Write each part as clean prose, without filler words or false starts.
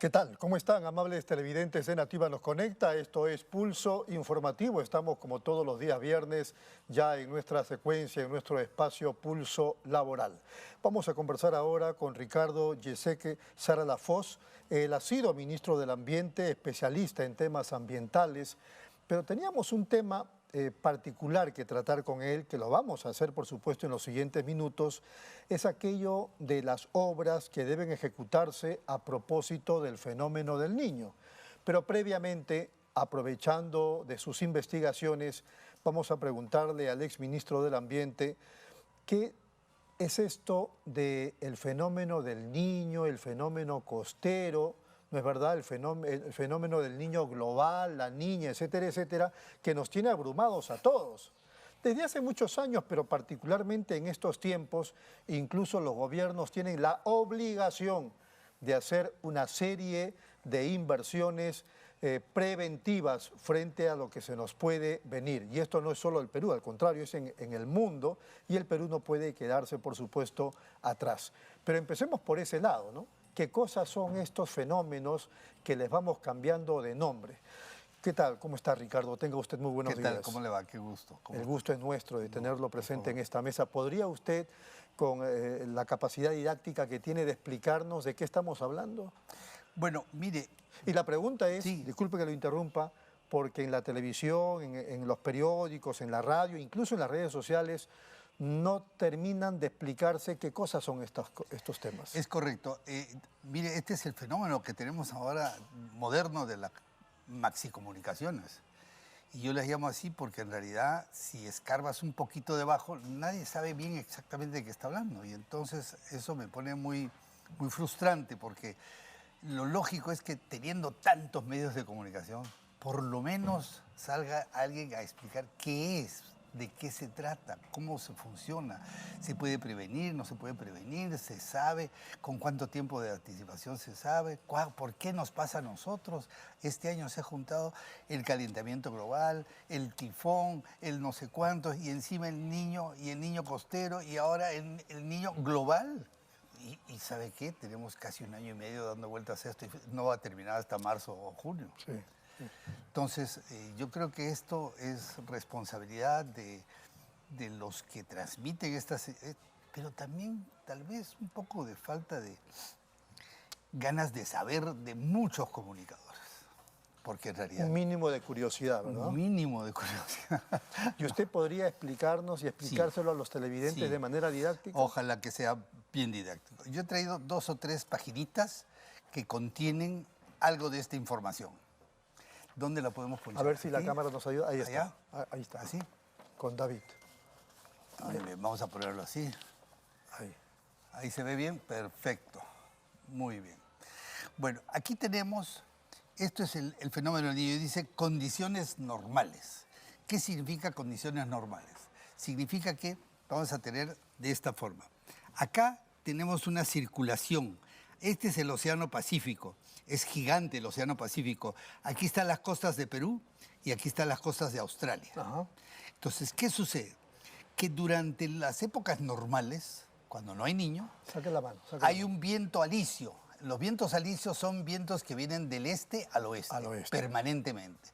¿Qué tal? ¿Cómo están, amables televidentes de Nativa Nos Conecta? Esto es Pulso Informativo. Estamos como todos los días viernes ya en nuestra secuencia, en nuestro espacio Pulso Laboral. Vamos a conversar ahora con Ricardo Yeseque Saralafos. Él ha sido ministro del Ambiente, especialista en temas ambientales, pero teníamos un tema particular que tratar con él, que lo vamos a hacer por supuesto en los siguientes minutos, es aquello de las obras que deben ejecutarse a propósito del fenómeno del Niño. Pero previamente, aprovechando de sus investigaciones, vamos a preguntarle al exministro del Ambiente qué es esto del fenómeno del Niño, el fenómeno costero, ¿no es verdad? El fenómeno del niño global, la niña, etcétera, etcétera, que nos tiene abrumados a todos. Desde hace muchos años, pero particularmente en estos tiempos, incluso los gobiernos tienen la obligación de hacer una serie de inversiones preventivas frente a lo que se nos puede venir. Y esto no es solo el Perú, al contrario, es en el mundo, y el Perú no puede quedarse, por supuesto, atrás. Pero empecemos por ese lado, ¿no? ¿Qué cosas son estos fenómenos que les vamos cambiando de nombre? ¿Qué tal? ¿Cómo está, Ricardo? Tenga usted muy buenos días. ¿Qué tal? ¿Cómo le va? Qué gusto. El gusto es nuestro de tenerlo presente en esta mesa. ¿Podría usted, con la capacidad didáctica que tiene, de explicarnos de qué estamos hablando? Bueno, mire... Y la pregunta es, sí, disculpe que lo interrumpa, porque en la televisión, en los periódicos, en la radio, incluso en las redes sociales, no terminan de explicarse qué cosas son estos temas. es correcto. Mire, este es el fenómeno que tenemos ahora moderno de las maxicomunicaciones. Y yo les llamo así porque en realidad, si escarbas un poquito debajo, nadie sabe bien exactamente de qué está hablando. Y entonces eso me pone muy frustrante, porque lo lógico es que teniendo tantos medios de comunicación, por lo menos salga alguien a explicar qué es, de qué se trata, cómo se funciona, se puede prevenir, no se puede prevenir, se sabe, con cuánto tiempo de anticipación se sabe, por qué nos pasa a nosotros. Este año se ha juntado el calentamiento global, el tifón, el no sé cuántos, y encima el niño, y el niño costero, y ahora el niño global. Y ¿sabe qué? Tenemos casi un año y medio dando vueltas a esto y no va a terminar hasta marzo o junio. Sí. Entonces, yo creo que esto es responsabilidad de los que transmiten estas... pero también tal vez un poco de falta de ganas de saber de muchos comunicadores. Porque en realidad... Un mínimo de curiosidad, ¿verdad? Un mínimo de curiosidad. ¿Y usted podría explicarnos y explicárselo a los televidentes de manera didáctica? Ojalá que sea bien didáctico. Yo he traído 2 o 3 paginitas que contienen algo de esta información. ¿Dónde la podemos poner? A ver si la cámara nos ayuda. Ahí está. ¿Allá? Ahí está. ¿Así? Con David. Muy bien, vamos a ponerlo así. Ahí. Ahí se ve bien, perfecto. Muy bien. Bueno, aquí tenemos, esto es el fenómeno del niño, y dice condiciones normales. ¿Qué significa condiciones normales? Significa que vamos a tener de esta forma. Acá tenemos una circulación. Este es el Océano Pacífico. Es gigante el Océano Pacífico. Aquí están las costas de Perú y aquí están las costas de Australia. Ajá. Entonces, ¿qué sucede? Que durante las épocas normales, cuando no hay niño, Saque la mano. hay un viento alisio. Los vientos alisios son vientos que vienen del este al oeste, permanentemente.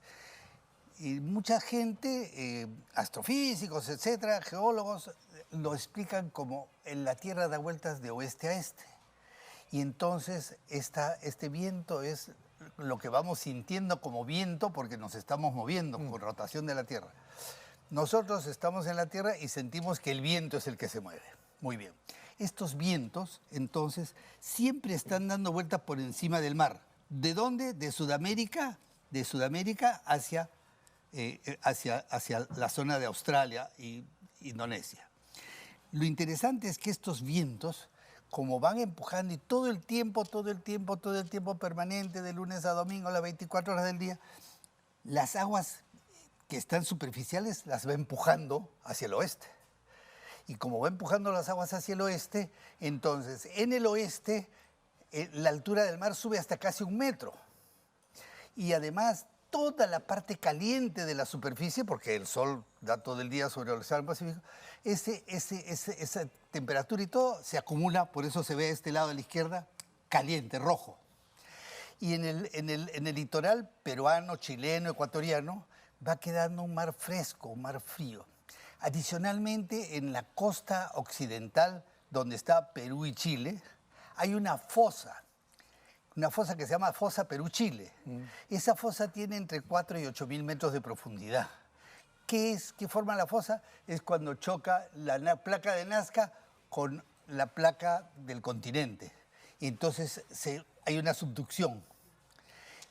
Y mucha gente, astrofísicos, etcétera, geólogos, lo explican como en la Tierra da vueltas de oeste a este. Y entonces este viento es lo que vamos sintiendo como viento porque nos estamos moviendo con rotación de la Tierra. Nosotros estamos en la Tierra y sentimos que el viento es el que se mueve. Muy bien. Estos vientos, entonces, siempre están dando vueltas por encima del mar. ¿De dónde? De Sudamérica hacia la zona de Australia y Indonesia. Lo interesante es que estos vientos, como van empujando y todo el tiempo permanente, de lunes a domingo, las 24 horas del día, las aguas que están superficiales las va empujando hacia el oeste. Y como va empujando las aguas hacia el oeste, entonces en el oeste la altura del mar sube hasta casi 1 metro. Y además toda la parte caliente de la superficie, porque el sol da todo el día sobre el Océano Pacífico, esa temperatura y todo se acumula, por eso se ve a este lado de la izquierda caliente, rojo. Y en el litoral peruano, chileno, ecuatoriano, va quedando un mar fresco, un mar frío. Adicionalmente, en la costa occidental, donde está Perú y Chile, hay una fosa que se llama Fosa Perú-Chile. Esa fosa tiene entre 4 y 8 mil metros de profundidad. ¿Qué forma la fosa? Es cuando choca la placa de Nazca con la placa del continente. Y entonces hay una subducción.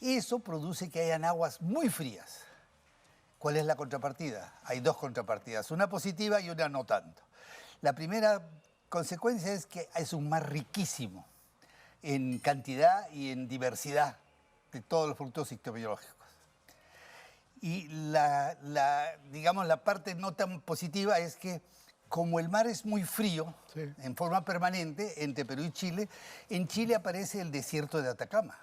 Eso produce que hayan aguas muy frías. ¿Cuál es la contrapartida? Hay dos contrapartidas, una positiva y una no tanto. La primera consecuencia es que es un mar riquísimo en cantidad y en diversidad de todos los productos ictobiológicos. Y digamos, la parte no tan positiva es que como el mar es muy frío, sí, en forma permanente, entre Perú y Chile, en Chile aparece el desierto de Atacama,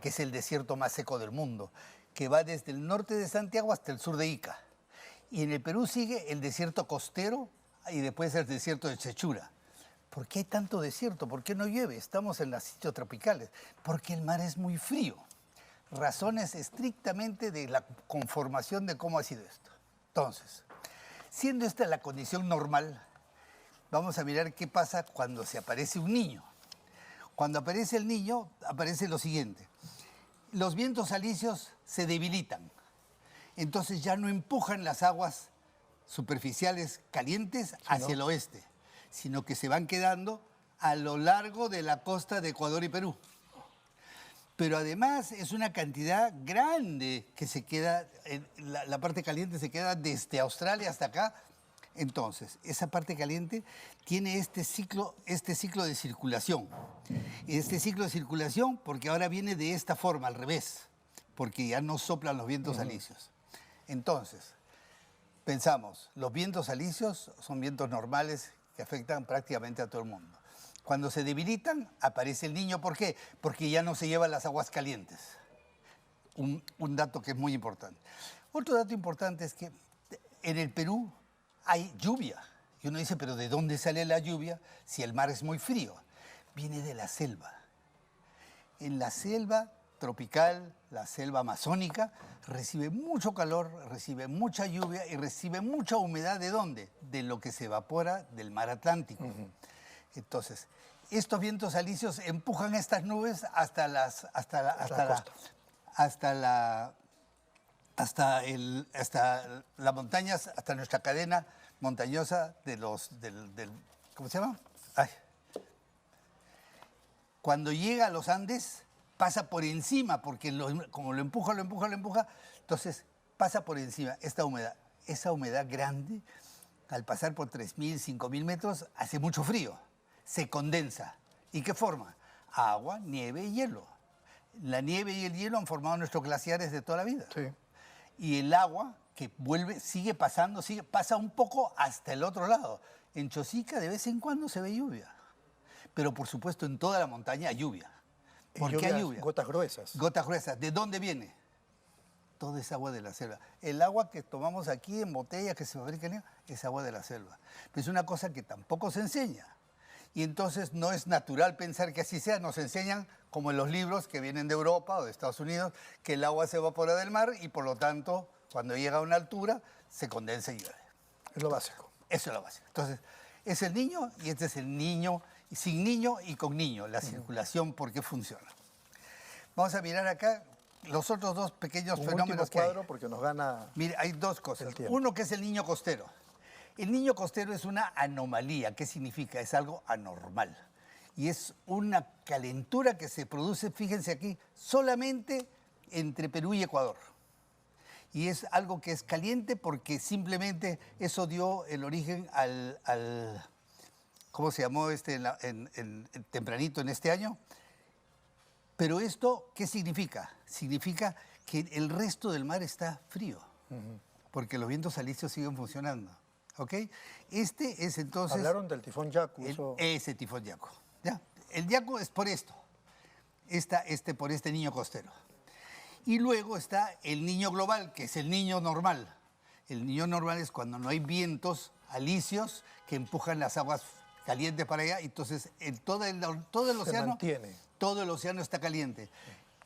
que es el desierto más seco del mundo, que va desde el norte de Santiago hasta el sur de Ica. Y en el Perú sigue el desierto costero y después el desierto de Sechura. ¿Por qué hay tanto desierto? ¿Por qué no llueve? Estamos en los sitios tropicales. Porque el mar es muy frío. Razones estrictamente de la conformación de cómo ha sido esto. Entonces, siendo esta la condición normal, vamos a mirar qué pasa cuando se aparece un niño. Cuando aparece el niño, aparece lo siguiente. Los vientos alisios se debilitan. Entonces ya no empujan las aguas superficiales calientes hacia el oeste, sino que se van quedando a lo largo de la costa de Ecuador y Perú. Pero además es una cantidad grande que se queda, la parte caliente se queda desde Australia hasta acá. Entonces, esa parte caliente tiene este ciclo de circulación. Este ciclo de circulación, porque ahora viene de esta forma, al revés, porque ya no soplan los vientos alisios. Entonces, pensamos, los vientos alisios son vientos normales que afectan prácticamente a todo el mundo. Cuando se debilitan, aparece el niño. ¿Por qué? Porque ya no se llevan las aguas calientes. Un dato que es muy importante. Otro dato importante es que en el Perú hay lluvia. Y uno dice, ¿pero de dónde sale la lluvia si el mar es muy frío? Viene de la selva. En la selva tropical, la selva amazónica, recibe mucho calor, recibe mucha lluvia y recibe mucha humedad. ¿De dónde? De lo que se evapora del mar Atlántico. Entonces, estos vientos alisios empujan estas nubes hasta las montañas, hasta nuestra cadena montañosa ¿cómo se llama? Ay. Cuando llega a los Andes, pasa por encima, porque como lo empuja, entonces pasa por encima esta humedad. Esa humedad grande, al pasar por 3.000, 5.000 metros, hace mucho frío. Se condensa. ¿Y qué forma? Agua, nieve y hielo. La nieve y el hielo han formado nuestros glaciares de toda la vida. Sí. Y el agua que sigue pasando, pasa un poco hasta el otro lado. En Chosica de vez en cuando se ve lluvia. Pero por supuesto en toda la montaña hay lluvia. ¿Por qué hay lluvia? Gotas gruesas. Gotas gruesas. ¿De dónde viene? Toda esa agua de la selva. El agua que tomamos aquí en botellas que se fabrican es agua de la selva. Pero es una cosa que tampoco se enseña. Y entonces no es natural pensar que así sea. Nos enseñan, como en los libros que vienen de Europa o de Estados Unidos, que el agua se evapora del mar y por lo tanto, cuando llega a una altura, se condensa y llueve. Es lo básico. Eso es lo básico. Entonces, es el niño y este es el niño, sin niño y con niño, la circulación, ¿por qué funciona? Vamos a mirar acá los otros dos pequeños fenómenos que hay. Porque nos gana. Mire, hay dos cosas. Uno que es el niño costero. El niño costero es una anomalía. ¿Qué significa? Es algo anormal. Y es una calentura que se produce, fíjense aquí, solamente entre Perú y Ecuador. Y es algo que es caliente porque simplemente eso dio el origen al ¿cómo se llamó tempranito en este año? Pero esto, ¿qué significa? Significa que el resto del mar está frío, porque los vientos alisios siguen funcionando. ¿Ok? Este es entonces... Hablaron del tifón Yaku. Ese tifón Yaku. ¿Ya? El Yaku es por esto. Por este niño costero. Y luego está el niño global, que es el niño normal. El niño normal es cuando no hay vientos alisios que empujan las aguas calientes para allá. Entonces, todo el océano... mantiene. Todo el océano está caliente.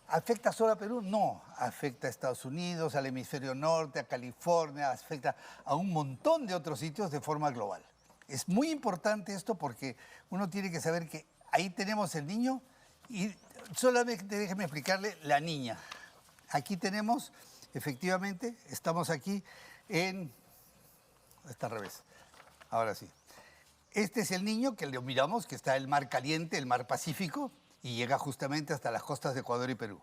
¿Afecta solo a Perú? No, afecta a Estados Unidos, al hemisferio norte, a California, afecta a un montón de otros sitios de forma global. Es muy importante esto porque uno tiene que saber que ahí tenemos el niño y solamente déjeme explicarle la niña. Aquí tenemos, efectivamente, estamos aquí en... Está al revés, ahora sí. Este es el niño que lo miramos, que está en el mar caliente, el mar Pacífico, y llega justamente hasta las costas de Ecuador y Perú.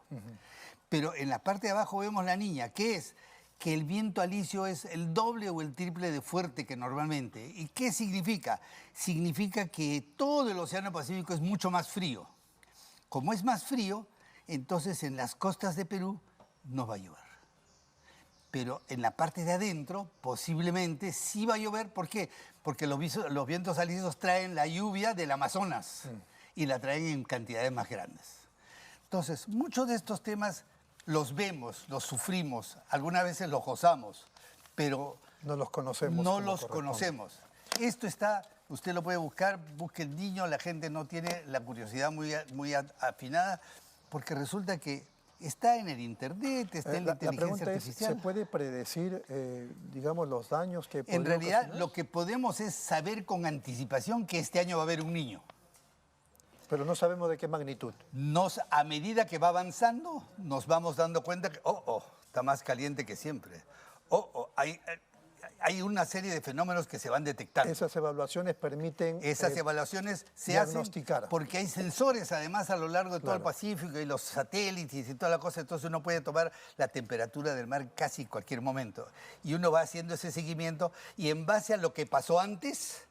Pero en la parte de abajo vemos la niña, que es que el viento alisio es el doble o el triple de fuerte que normalmente. ¿Y qué significa? Significa que todo el Océano Pacífico es mucho más frío. Como es más frío, entonces en las costas de Perú no va a llover. Pero en la parte de adentro posiblemente sí va a llover. ¿Por qué? Porque los vientos alisios traen la lluvia del Amazonas y la traen en cantidades más grandes. Entonces, muchos de estos temas los vemos, los sufrimos, algunas veces los gozamos, pero no los conocemos. No los conocemos. Esto está, usted lo puede buscar, busque el niño, la gente no tiene la curiosidad muy afinada, porque resulta que está en el internet, está en la inteligencia artificial. ¿Se puede predecir, digamos, los daños que en realidad, ocasionar? Lo que podemos es saber con anticipación que este año va a haber un niño. Pero no sabemos de qué magnitud. A medida que va avanzando, nos vamos dando cuenta que, está más caliente que siempre. Hay una serie de fenómenos que se van detectando. Esas evaluaciones permiten Esas evaluaciones se diagnosticar. Hacen porque hay sensores, además, a lo largo de todo el Pacífico y los satélites y toda la cosa. Entonces uno puede tomar la temperatura del mar casi en cualquier momento. Y uno va haciendo ese seguimiento y en base a lo que pasó antes,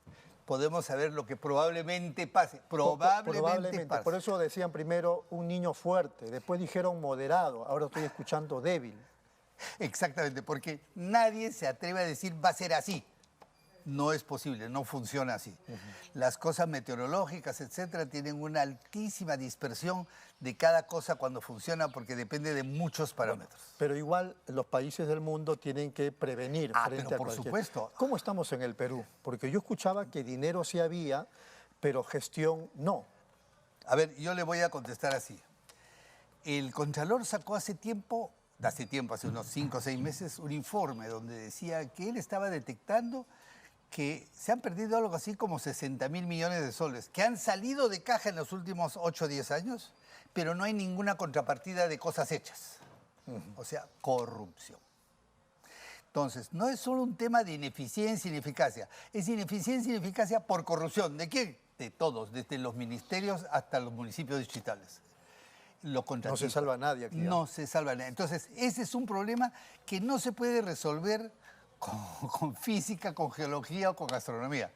podemos saber lo que probablemente pase. Probablemente pase. Por eso decían primero un niño fuerte, después dijeron moderado, ahora estoy escuchando débil. Exactamente, porque nadie se atreve a decir va a ser así. No es posible, no funciona así. Las cosas meteorológicas, etcétera, tienen una altísima dispersión de cada cosa cuando funciona porque depende de muchos parámetros. Pero igual los países del mundo tienen que prevenir frente a por supuesto. ¿Cómo estamos en el Perú? Porque yo escuchaba que dinero sí había, pero gestión no. A ver, yo le voy a contestar así. El Contralor sacó hace unos 5 o 6 meses, un informe donde decía que él estaba detectando que se han perdido algo así como 60.000 millones de soles, que han salido de caja en los últimos 8 o 10 años, pero no hay ninguna contrapartida de cosas hechas. O sea, corrupción. Entonces, no es solo un tema de ineficiencia y ineficacia, es ineficiencia y ineficacia por corrupción. ¿De quién? De todos, desde los ministerios hasta los municipios distritales. No se salva nadie aquí. No se salva nadie. Entonces, ese es un problema que no se puede resolver con física, con geología o con astronomía.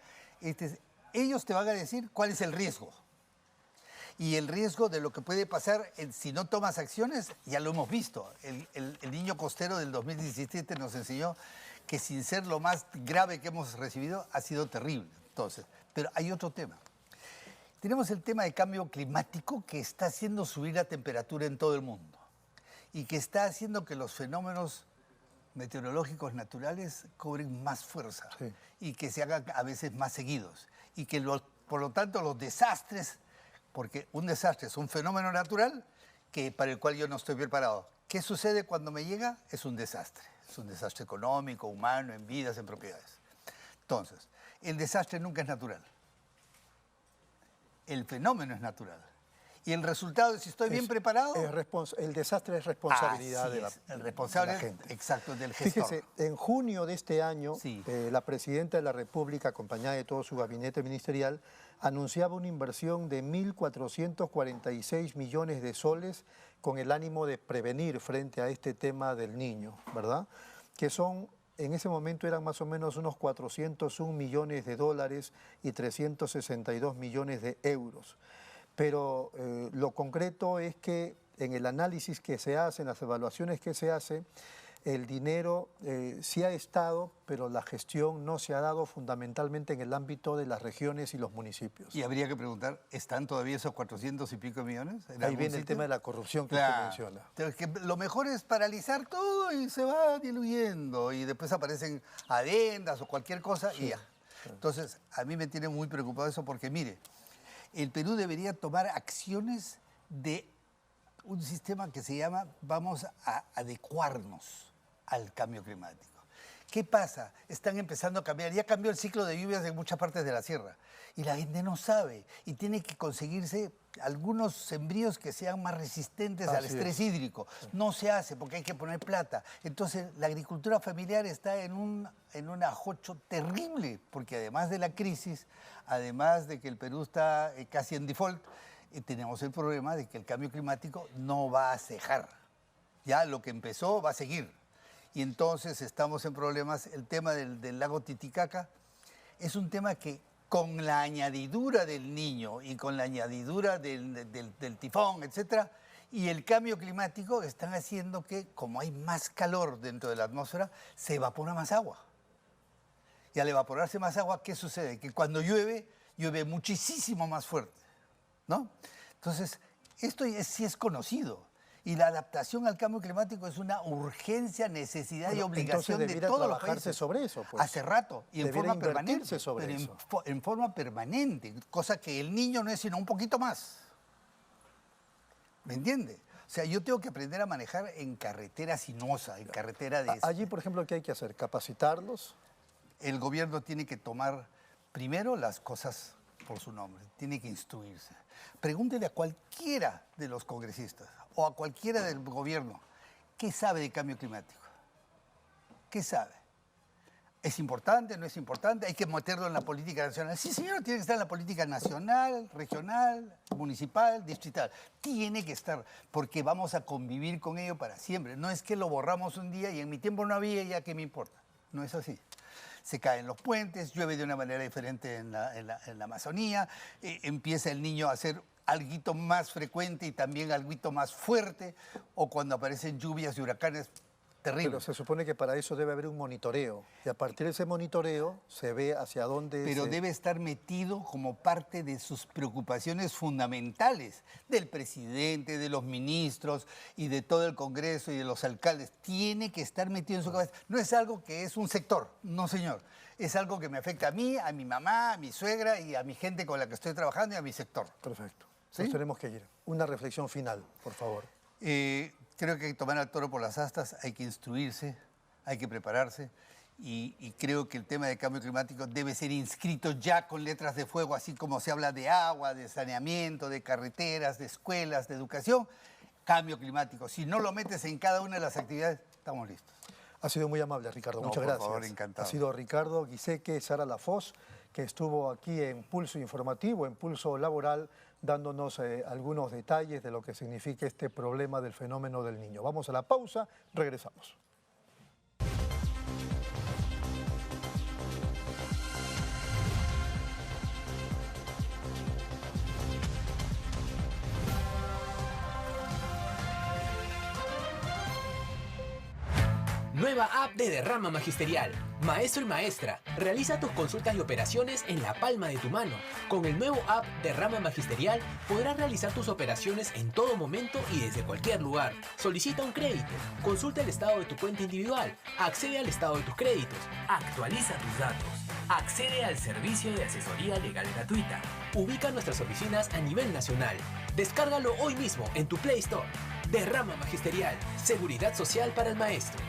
Ellos te van a decir cuál es el riesgo. Y el riesgo de lo que puede pasar si no tomas acciones, ya lo hemos visto. El niño costero del 2017 nos enseñó que sin ser lo más grave que hemos recibido, ha sido terrible. Entonces, pero hay otro tema. Tenemos el tema de cambio climático que está haciendo subir la temperatura en todo el mundo y que está haciendo que los fenómenos meteorológicos naturales cobren más fuerza y que se hagan a veces más seguidos y que por lo tanto los desastres, porque un desastre es un fenómeno natural para el cual yo no estoy preparado. ¿Qué sucede cuando me llega? Es un desastre económico, humano, en vidas, en propiedades. Entonces, el desastre nunca es natural. El fenómeno es natural. Y el resultado es si estoy bien preparado. El desastre es responsabilidad de la gente. Exacto, del gestor. Fíjese, en junio de este año, la presidenta de la República, acompañada de todo su gabinete ministerial, anunciaba una inversión de 1.446 millones de soles con el ánimo de prevenir frente a este tema del niño, ¿verdad? Que en ese momento eran más o menos unos 401 millones de dólares y 362 millones de euros. Pero lo concreto es que en el análisis que se hace, en las evaluaciones que se hace, el dinero sí ha estado, pero la gestión no se ha dado fundamentalmente en el ámbito de las regiones y los municipios. Y habría que preguntar, ¿están todavía esos 400 y pico millones? Ahí viene el tema de la corrupción que usted menciona. Que lo mejor es paralizar todo y se va diluyendo y después aparecen adendas o cualquier cosa y ya. Entonces, a mí me tiene muy preocupado eso porque, mire, el Perú debería tomar acciones de un sistema que se llama vamos a adecuarnos al cambio climático. ¿Qué pasa? Están empezando a cambiar. Ya cambió el ciclo de lluvias en muchas partes de la sierra. Y la gente no sabe. Y tiene que conseguirse algunos sembríos que sean más resistentes al estrés hídrico. No se hace porque hay que poner plata. Entonces, la agricultura familiar está en un ajocho terrible. Porque además de la crisis, además de que el Perú está casi en default, tenemos el problema de que el cambio climático no va a cejar. Ya lo que empezó va a seguir. Y entonces estamos en problemas. El tema del lago Titicaca es un tema que con la añadidura del Niño y con la añadidura del tifón, etcétera, y el cambio climático están haciendo que, como hay más calor dentro de la atmósfera, se evapora más agua. Y al evaporarse más agua, ¿qué sucede? Que cuando llueve, llueve muchísimo más fuerte, ¿no? Entonces, esto sí es conocido. Y la adaptación al cambio climático es una urgencia, necesidad y obligación de todos los países. Sobre eso, pues. Hace rato y en forma permanente. Sobre eso. En forma permanente, cosa que el niño no es sino un poquito más. ¿Me entiende? O sea, yo tengo que aprender a manejar en carretera sinuosa, en carretera de... Allí, por ejemplo, ¿qué hay que hacer? ¿Capacitarlos? El gobierno tiene que tomar primero las cosas por su nombre, tiene que instruirse. Pregúntele a cualquiera de los congresistas o a cualquiera del gobierno, ¿qué sabe de cambio climático? ¿Qué sabe? ¿Es importante? ¿No es importante? ¿Hay que meterlo en la política nacional? Sí, señor, tiene que estar en la política nacional, regional, municipal, distrital. Tiene que estar, porque vamos a convivir con ello para siempre. No es que lo borramos un día y en mi tiempo no había, ya que me importa. No es así. Se caen los puentes, llueve de una manera diferente en la Amazonía, empieza el niño a hacer algo más frecuente y también algo más fuerte, o cuando aparecen lluvias y huracanes terribles. Pero se supone que para eso debe haber un monitoreo, y a partir de ese monitoreo se ve hacia dónde... Pero debe estar metido como parte de sus preocupaciones fundamentales, del presidente, de los ministros y de todo el Congreso y de los alcaldes. Tiene que estar metido en su cabeza. No es algo que es un sector, no señor. Es algo que me afecta a mí, a mi mamá, a mi suegra y a mi gente con la que estoy trabajando y a mi sector. Perfecto. ¿Sí? Nos tenemos que ir. Una reflexión final, por favor. Creo que hay que tomar al toro por las astas, hay que instruirse, hay que prepararse y creo que el tema del cambio climático debe ser inscrito ya con letras de fuego, así como se habla de agua, de saneamiento, de carreteras, de escuelas, de educación. Cambio climático. Si no lo metes en cada una de las actividades, estamos listos. Ha sido muy amable, Ricardo. Muchas gracias. Por favor, encantado. Ha sido Ricardo Guiseque Sara Lafoz, que estuvo aquí en Pulso Informativo, en Pulso Laboral, dándonos algunos detalles de lo que significa este problema del fenómeno del niño. Vamos a la pausa, regresamos. Nueva app de Derrama Magisterial. Maestro y maestra, realiza tus consultas y operaciones en la palma de tu mano. Con el nuevo app Derrama Magisterial podrás realizar tus operaciones en todo momento y desde cualquier lugar. Solicita un crédito, consulta el estado de tu cuenta individual, accede al estado de tus créditos, actualiza tus datos, accede al servicio de asesoría legal gratuita. Ubica nuestras oficinas a nivel nacional. Descárgalo hoy mismo en tu Play Store. Derrama Magisterial, seguridad social para el maestro.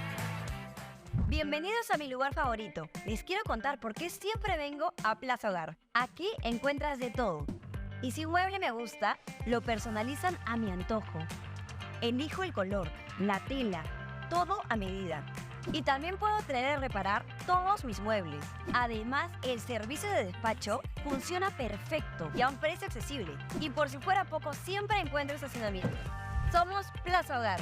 Bienvenidos a mi lugar favorito. Les quiero contar por qué siempre vengo a Plaza Hogar. Aquí encuentras de todo. Y si un mueble me gusta, lo personalizan a mi antojo. Elijo el color, la tela, todo a medida. Y también puedo traer y reparar todos mis muebles. Además, el servicio de despacho funciona perfecto y a un precio accesible. Y por si fuera poco, siempre encuentro estacionamiento. Somos Plaza Hogar.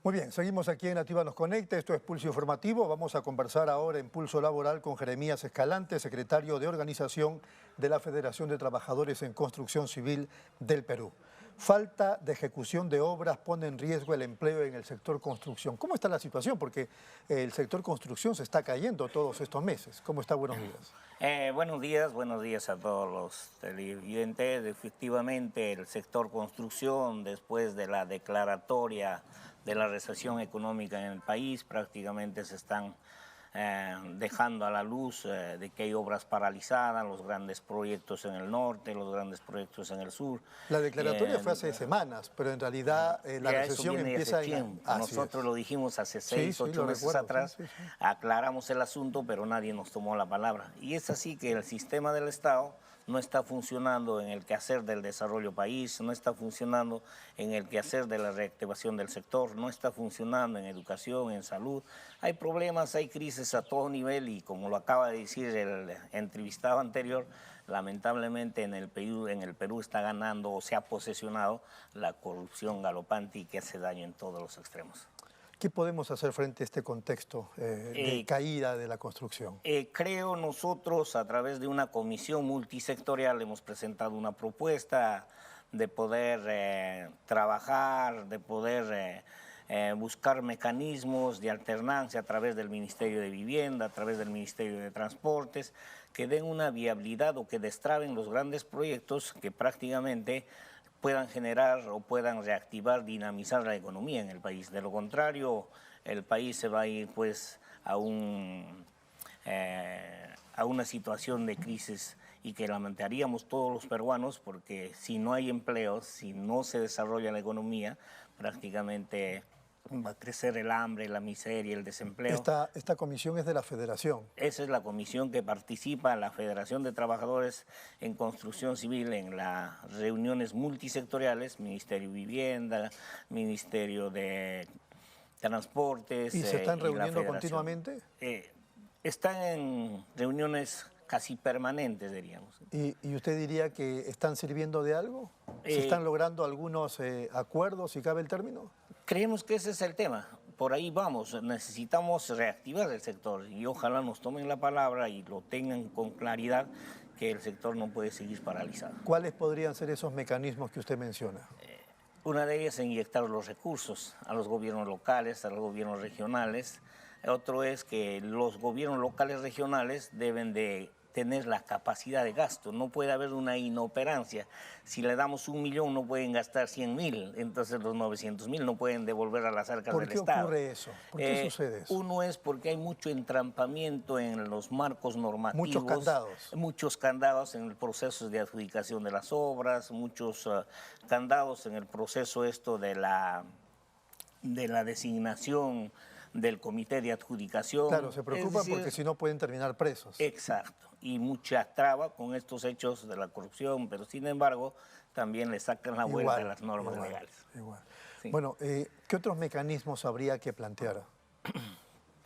Muy bien, seguimos aquí en Activa Nos Conecta, esto es Pulso Informativo. Vamos a conversar ahora en Pulso Laboral con Jeremías Escalante, secretario de Organización de la Federación de Trabajadores en Construcción Civil del Perú. Falta de ejecución de obras pone en riesgo el empleo en el sector construcción. ¿Cómo está la situación? Porque el sector construcción se está cayendo todos estos meses. ¿Cómo está? Buenos días. Buenos días a todos los televidentes. Efectivamente, el sector construcción, después de la declaratoria de la recesión económica en el país, prácticamente se están dejando a la luz de que hay obras paralizadas, los grandes proyectos en el norte, los grandes proyectos en el sur. La declaratoria fue hace semanas, pero en realidad la Ya recesión eso viene empieza hace tiempo. Nosotros lo dijimos hace 6, 8 lo meses recuerdo, atrás, aclaramos el asunto, pero nadie nos tomó la palabra. Y es así que el sistema del Estado no está funcionando en el quehacer del desarrollo país, no está funcionando en el quehacer de la reactivación del sector, no está funcionando en educación, en salud. Hay problemas, hay crisis a todo nivel y como lo acaba de decir el entrevistado anterior, lamentablemente en el Perú está ganando o se ha posesionado la corrupción galopante y que hace daño en todos los extremos. ¿Qué podemos hacer frente a este contexto de caída de la construcción? Creo nosotros, a través de una comisión multisectorial, hemos presentado una propuesta de poder trabajar, de poder buscar mecanismos de alternancia a través del Ministerio de Vivienda, a través del Ministerio de Transportes, que den una viabilidad o que destraben los grandes proyectos que prácticamente puedan generar o puedan reactivar, dinamizar la economía en el país. De lo contrario, el país se va a ir pues a una situación de crisis y que lamentaríamos todos los peruanos porque si no hay empleos, si no se desarrolla la economía, prácticamente va a crecer el hambre, la miseria, el desempleo. Esta comisión es de la Federación. Esa es la comisión que participa, la Federación de Trabajadores en Construcción Civil, en las reuniones multisectoriales, Ministerio de Vivienda, Ministerio de Transportes. ¿Y se están y reuniendo continuamente? Están en reuniones casi permanentes, diríamos. ¿Y usted diría que están sirviendo de algo? ¿Se están logrando algunos acuerdos, si cabe el término? Creemos que ese es el tema. Por ahí vamos. Necesitamos reactivar el sector y ojalá nos tomen la palabra y lo tengan con claridad que el sector no puede seguir paralizado. ¿Cuáles podrían ser esos mecanismos que usted menciona? Una de ellas es inyectar los recursos a los gobiernos locales, a los gobiernos regionales. Otro es que los gobiernos locales regionales deben de tener la capacidad de gasto, no puede haber una inoperancia. Si le damos 1 millón no pueden gastar 100.000, entonces los 900.000 no pueden devolver a las arcas del Estado. ¿Por qué ocurre eso? ¿Por qué sucede eso? Uno es porque hay mucho entrampamiento en los marcos normativos. Muchos candados. Muchos candados en el proceso de adjudicación de las obras, muchos candados en el proceso de la designación del comité de adjudicación. Claro, se preocupan porque si no pueden terminar presos. Exacto, y mucha traba con estos hechos de la corrupción, pero sin embargo también le sacan la vuelta a las normas legales. Igual. Sí. Bueno, ¿qué otros mecanismos habría que plantear?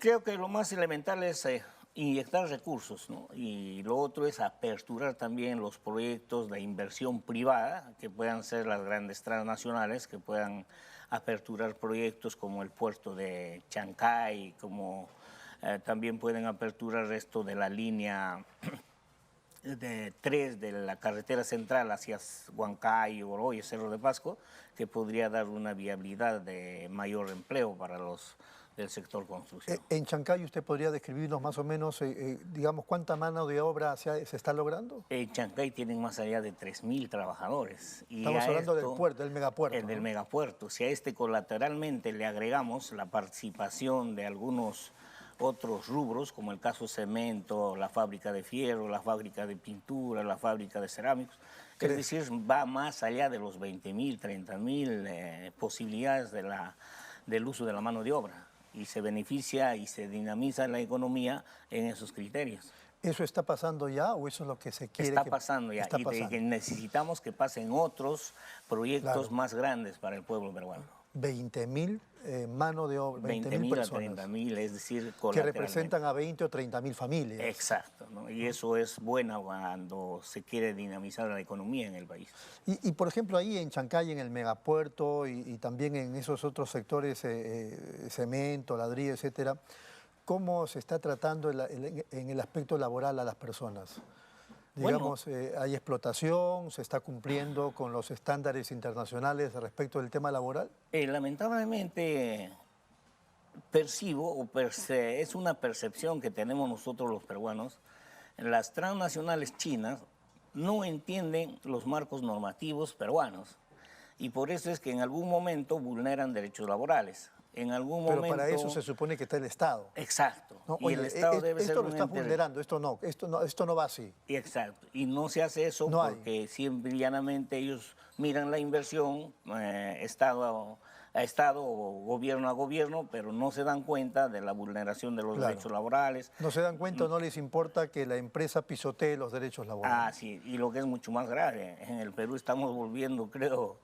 Creo que lo más elemental es inyectar recursos, ¿no? Y lo otro es aperturar también los proyectos de inversión privada, que puedan ser las grandes transnacionales, que puedan aperturar proyectos como el puerto de Chancay, como también pueden aperturar esto de la línea 3 de la carretera central hacia Huancayo, Oroy, Cerro de Pasco, que podría dar una viabilidad de mayor empleo para los del sector construcción. En Chancay, ¿usted podría describirnos más o menos, digamos, cuánta mano de obra se está logrando? En Chancay tienen más allá de 3.000 trabajadores. Y estamos hablando del puerto, del megapuerto. Del megapuerto. Si a este colateralmente le agregamos la participación de algunos otros rubros, como el caso cemento, la fábrica de fierro, la fábrica de pintura, la fábrica de cerámicos, es decir, va más allá de los 20.000, 30.000 posibilidades del uso de la mano de obra. Y se beneficia y se dinamiza la economía en esos criterios. ¿Eso está pasando ya o eso es lo que se quiere? Está pasando ya y que necesitamos que pasen otros proyectos más grandes para el pueblo peruano. 20.000 mano de obra, 20.000 personas. A 30.000, es decir, que representan a 20 o 30.000 familias. Exacto, ¿no? Y eso es bueno cuando se quiere dinamizar la economía en el país. Y por ejemplo, ahí en Chancay, en el megapuerto y también en esos otros sectores, cemento, ladrillo, etcétera, ¿cómo se está tratando en el aspecto laboral a las personas? Digamos, ¿hay explotación? ¿Se está cumpliendo con los estándares internacionales respecto del tema laboral? Lamentablemente percibo, es una percepción que tenemos nosotros los peruanos, las transnacionales chinas no entienden los marcos normativos peruanos y por eso es que en algún momento vulneran derechos laborales. En algún Pero momento... para eso se supone que está el Estado. Exacto. ¿No? Y Oye, el Estado debe ser esto lo un estás ente... vulnerando, esto no va así. Exacto. Y no se hace eso No hay. porque siempre y llanamente ellos miran la inversión Estado a Estado o gobierno a gobierno, pero no se dan cuenta de la vulneración de los Claro. derechos laborales. No se dan cuenta o no les importa que la empresa pisotee los derechos laborales. Ah, sí, y lo que es mucho más grave, en el Perú estamos volviendo, creo,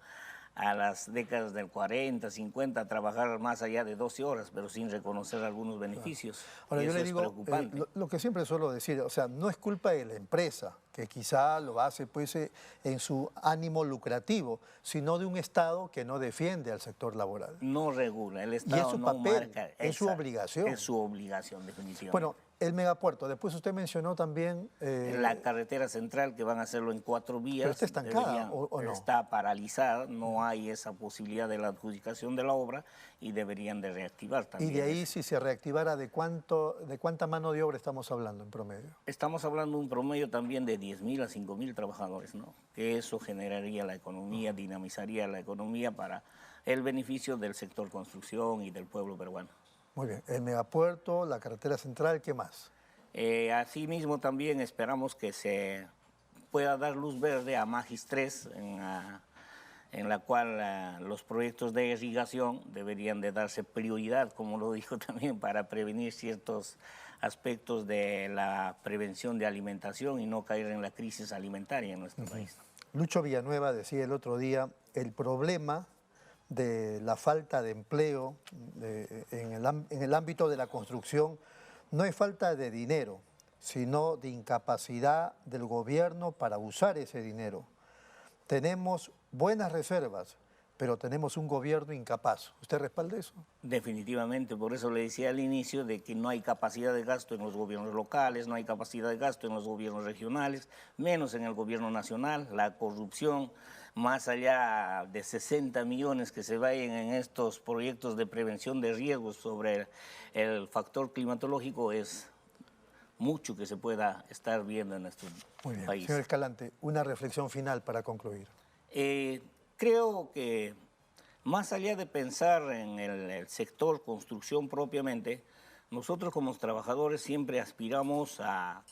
a las décadas del 40, 50, a trabajar más allá de 12 horas, pero sin reconocer algunos beneficios. Ahora, y yo eso le es digo, preocupante. lo que siempre suelo decir, o sea, no es culpa de la empresa, que quizá lo hace pues, en su ánimo lucrativo, sino de un Estado que no defiende al sector laboral. No regula, el Y es Estado su no papel, marca. es su obligación. Es su obligación, definitivamente. Bueno, el megapuerto, después usted mencionó también... La carretera central, que van a hacerlo en 4 vías. ¿Pero está estancada o no? Está paralizada, no hay esa posibilidad de la adjudicación de la obra y deberían de reactivar también. y de ahí, si se reactivara, ¿de cuánta mano de obra estamos hablando en promedio? Estamos hablando de un promedio también de 10.000 a 5.000 trabajadores, ¿no? Que eso generaría la economía, dinamizaría la economía para el beneficio del sector construcción y del pueblo peruano. Muy bien, el megapuerto, la carretera central, ¿qué más? Asimismo también esperamos que se pueda dar luz verde a Magis 3, en la cual los proyectos de irrigación deberían de darse prioridad, como lo dijo también, para prevenir ciertos aspectos de la prevención de alimentación y no caer en la crisis alimentaria en nuestro país. Lucho Villanueva decía el otro día, el problema de la falta de empleo en el ámbito de la construcción no es falta de dinero, sino de incapacidad del gobierno para usar ese dinero. Tenemos buenas reservas, pero tenemos un gobierno incapaz. ¿Usted respalda eso? Definitivamente, por eso le decía al inicio de que no hay capacidad de gasto en los gobiernos locales, no hay capacidad de gasto en los gobiernos regionales, menos en el gobierno nacional, la corrupción, más allá de 60 millones que se vayan en estos proyectos de prevención de riesgos sobre el factor climatológico, es mucho que se pueda estar viendo en nuestro Muy bien. país. Señor Escalante, una reflexión final para concluir. Creo que más allá de pensar en el sector construcción propiamente, nosotros como trabajadores siempre aspiramos a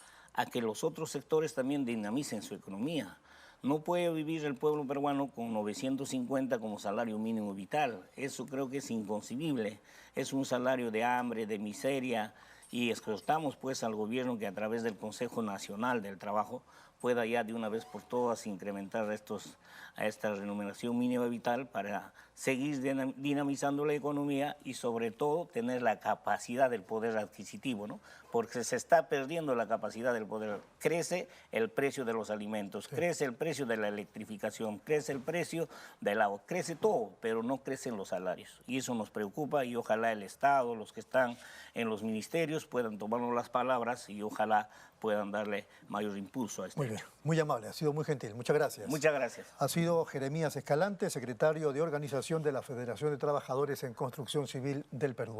que los otros sectores también dinamicen su economía. No puede vivir el pueblo peruano con 950 como salario mínimo vital. Eso creo que es inconcebible. Es un salario de hambre, de miseria, y exhortamos pues al gobierno que a través del Consejo Nacional del Trabajo pueda ya de una vez por todas incrementar a esta remuneración mínima vital para seguir dinamizando la economía y sobre todo tener la capacidad del poder adquisitivo, ¿no? Porque se está perdiendo la capacidad del poder. Crece el precio de los alimentos, sí, crece el precio de la electrificación, crece el precio del agua, crece todo, pero no crecen los salarios. Y eso nos preocupa y ojalá el Estado, los que están en los ministerios puedan tomarnos las palabras y ojalá puedan darle mayor impulso a esto. Muy bien, muy amable, ha sido muy gentil. Muchas gracias. Muchas gracias. Ha sido Jeremías Escalante, secretario de Organización de la Federación de Trabajadores en Construcción Civil del Perú.